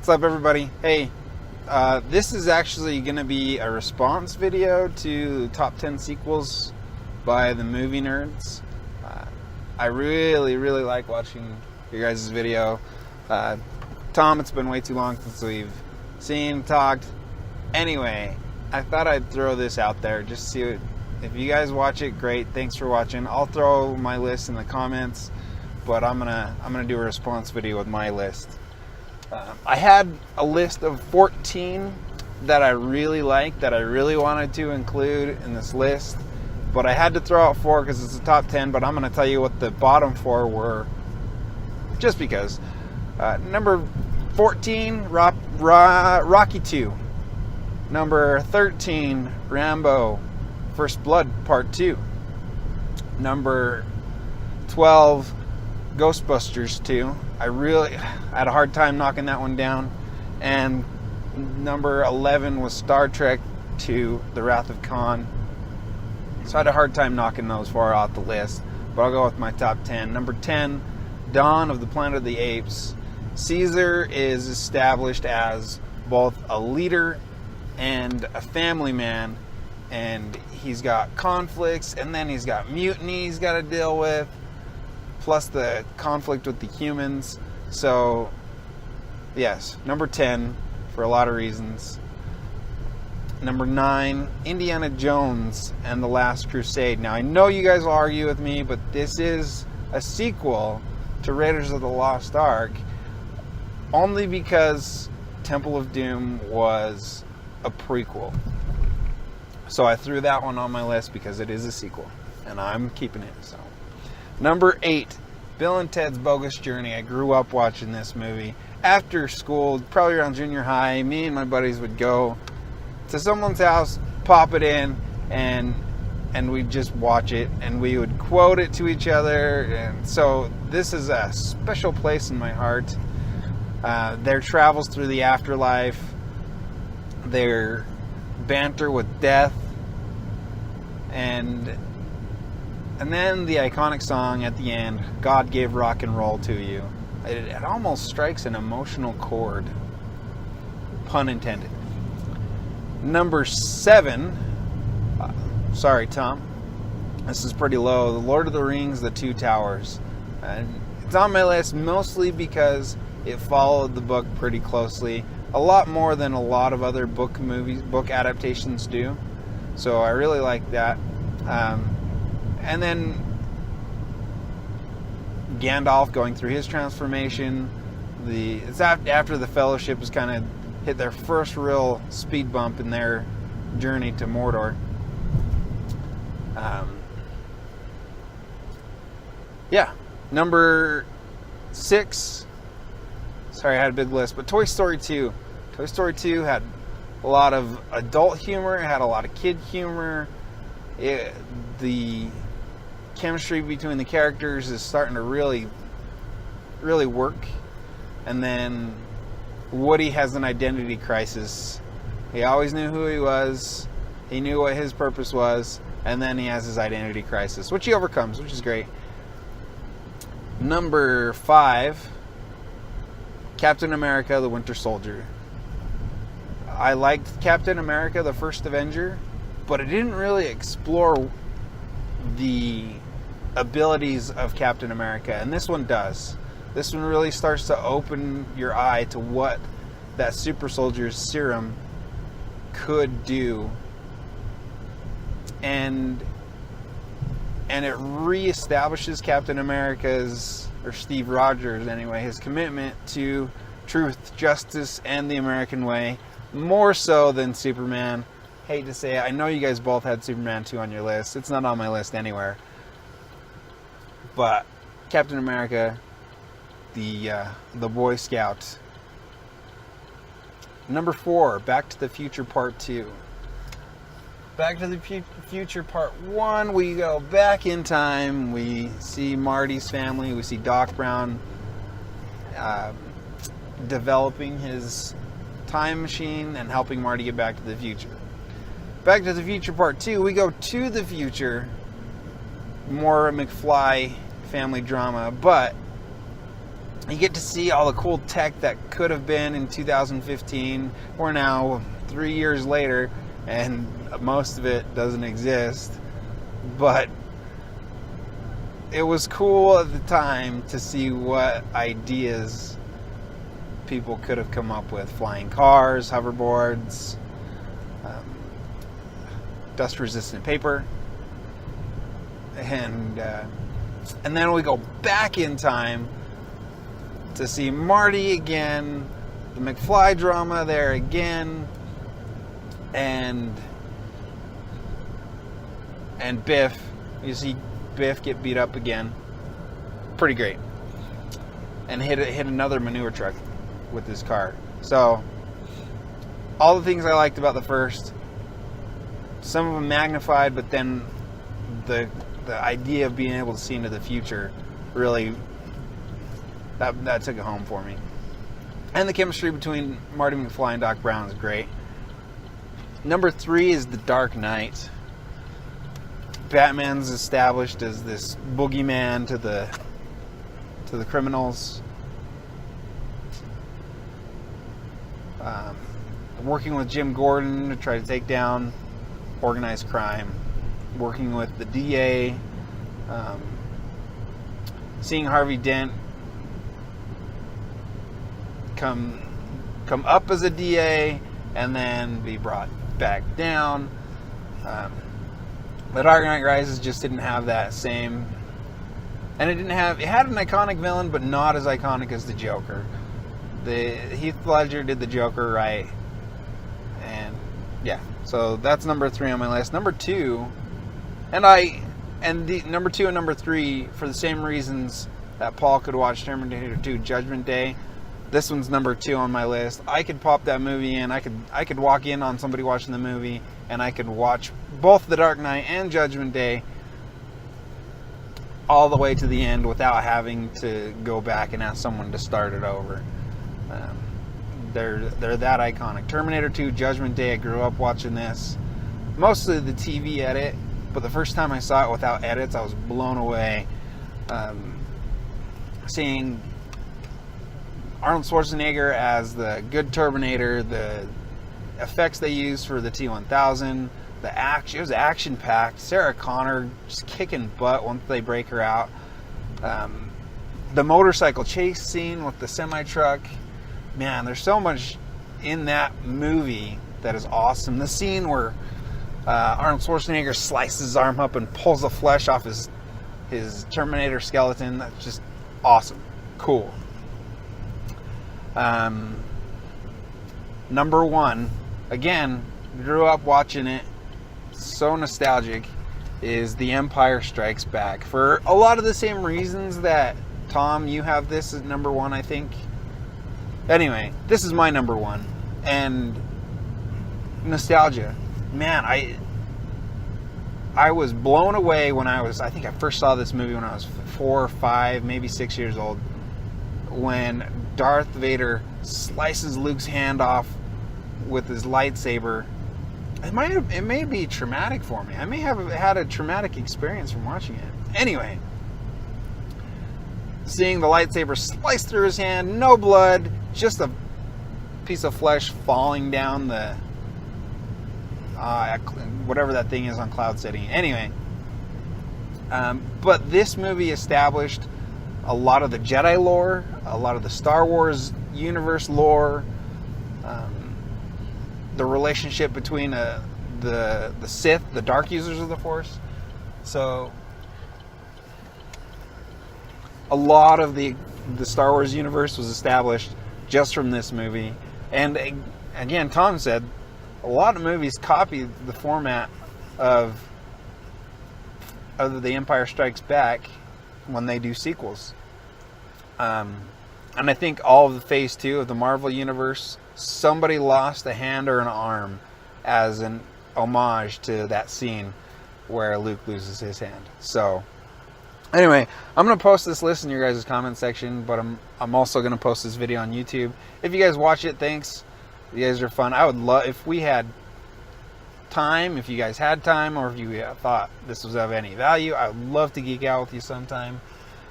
What's up, everybody? Hey, this is actually going to be a response video to top 10 sequels by the movie nerds. I really like watching your guys' video. Tom, it's been way too long since we've seen, talked. Anyway, I thought I'd throw this out there just to see if you guys watch it. Great, thanks for watching. I'll throw my list in the comments, but I'm gonna do a response video with my list. I had a list of 14 that I really liked, that I really wanted to include in this list, but I had to throw out 4 because it's the top 10, but I'm going to tell you what the bottom 4 were, just because. Number 14, Rocky 2. Number 13, Rambo, First Blood, Part 2. Number 12, Ghostbusters 2. I had a hard time knocking that one down. And number 11 was Star Trek 2, The Wrath of Khan. So I had a hard time knocking those far off the list, but I'll go with my top 10. Number 10, Dawn of the Planet of the Apes. Caesar is established as both a leader and a family man, and he's got conflicts, and then he's got mutiny he's got to deal with, plus the conflict with the humans. So, yes, number 10 for a lot of reasons. Number 9, Indiana Jones and the Last Crusade. Now, I know you guys will argue with me, but this is a sequel to Raiders of the Lost Ark, only because Temple of Doom was a prequel. So I threw that one on my list because it is a sequel, and I'm keeping it. So, number 8, Bill and Ted's Bogus Journey. I grew up watching this movie. After school, probably around junior high, me and my buddies would go to someone's house, pop it in, and we'd just watch it, and we would quote it to each other. And so this is a special place in my heart. Their travels through the afterlife, their banter with death, and then the iconic song at the end, God Gave Rock and Roll to You. It almost strikes an emotional chord. Pun intended. Number 7. Sorry, Tom. This is pretty low. The Lord of the Rings, The Two Towers. And it's on my list mostly because it followed the book pretty closely. A lot more than a lot of other book adaptations do. So I really like that. And then Gandalf going through his transformation. It's after the Fellowship has kind of hit their first real speed bump in their journey to Mordor. Number 6. Sorry, I had a big list, but Toy Story 2. Toy Story 2 had a lot of adult humor. It had a lot of kid humor. The chemistry between the characters is starting to really work. And then Woody has an identity crisis. He always knew who he was. He knew what his purpose was. And then he has his identity crisis, which he overcomes, which is great. Number 5, Captain America, the Winter Soldier. I liked Captain America, the First Avenger, but it didn't really explore the abilities of Captain America, and this one does. This one really starts to open your eye to what that super soldier's serum could do, and it reestablishes Captain America's, or Steve Rogers anyway, his commitment to truth, justice, and the American way, more so than Superman. Hate to say it, I know you guys both had Superman 2 on your list. It's not on my list anywhere. But Captain America, the Boy Scout. Number 4, Back to the Future Part 2. Back to the Future Part 1, we go back in time. We see Marty's family. We see Doc Brown developing his time machine and helping Marty get back to the future. Back to the Future Part 2, we go to the future. More McFly family drama, but You get to see all the cool tech that could have been in 2015. We're now 3 years later, and most of it doesn't exist. But it was cool at the time to see what ideas people could have come up with. Flying cars, hoverboards, dust-resistant paper. And then we go back in time to see Marty again, the McFly drama there again, and Biff. You see Biff get beat up again. Pretty great. And hit another manure truck with his car. So, all the things I liked about the first, some of them magnified, but then the idea of being able to see into the future really, that took it home for me. And the chemistry between Marty McFly and Doc Brown is great. Number 3 is The Dark Knight. Batman's established as this boogeyman to the criminals. Working with Jim Gordon to try to take down organized crime. Working with the DA. Seeing Harvey Dent come up as a DA and then be brought back down. The Dark Knight Rises just didn't have that same, and it had an iconic villain, but not as iconic as the Joker. Heath Ledger did the Joker right, and yeah, so that's number 3 on my list. Number 2, number 2 and number 3 for the same reasons that Paul could watch Terminator 2 Judgment Day. This one's number 2 on my list. I could pop that movie in. I could walk in on somebody watching the movie, and I could watch both The Dark Knight and Judgment Day all the way to the end without having to go back and ask someone to start it over. They're that iconic. Terminator 2 Judgment Day, I grew up watching this. Mostly the TV edit, but the first time I saw it without edits, I was blown away. Seeing Arnold Schwarzenegger as the good Terminator, the effects they used for the T-1000, the action, it was action-packed. Sarah Connor just kicking butt once they break her out. The motorcycle chase scene with the semi-truck. Man, there's so much in that movie that is awesome. The scene where Arnold Schwarzenegger slices his arm up and pulls the flesh off his Terminator skeleton, that's just awesome. Cool. Number 1, again, grew up watching it, so nostalgic, is The Empire Strikes Back. For a lot of the same reasons that, Tom, you have this as number 1, I think. Anyway, this is my number 1. And nostalgia. Man, I was blown away when I think I first saw this movie when I was 4 or 5, maybe 6 years old, when Darth Vader slices Luke's hand off with his lightsaber. It may be traumatic for me. I may have had a traumatic experience from watching it. Anyway, seeing the lightsaber slice through his hand, no blood, just a piece of flesh falling down the whatever that thing is on Cloud City. Anyway, but this movie established a lot of the Jedi lore, a lot of the Star Wars universe lore, the relationship between the Sith, the dark users of the Force. So a lot of the Star Wars universe was established just from this movie. And again, Tom said a lot of movies copy the format of The Empire Strikes Back when they do sequels. And I think all of the Phase 2 of the Marvel Universe, somebody lost a hand or an arm as an homage to that scene where Luke loses his hand. So, anyway, I'm going to post this list in your guys' comment section, but I'm also going to post this video on YouTube. If you guys watch it, thanks. You guys are fun. I would love, if we had time, if you guys had time, or if you thought this was of any value, I would love to geek out with you sometime.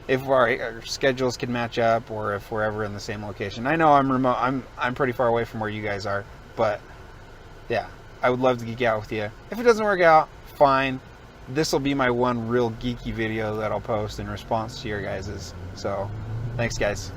if our schedules can match up, or if we're ever in the same location. I know I'm remote. I'm pretty far away from where you guys are, but yeah, I would love to geek out with you. If it doesn't work out, fine. This will be my one real geeky video that I'll post in response to your guys's. So, thanks guys.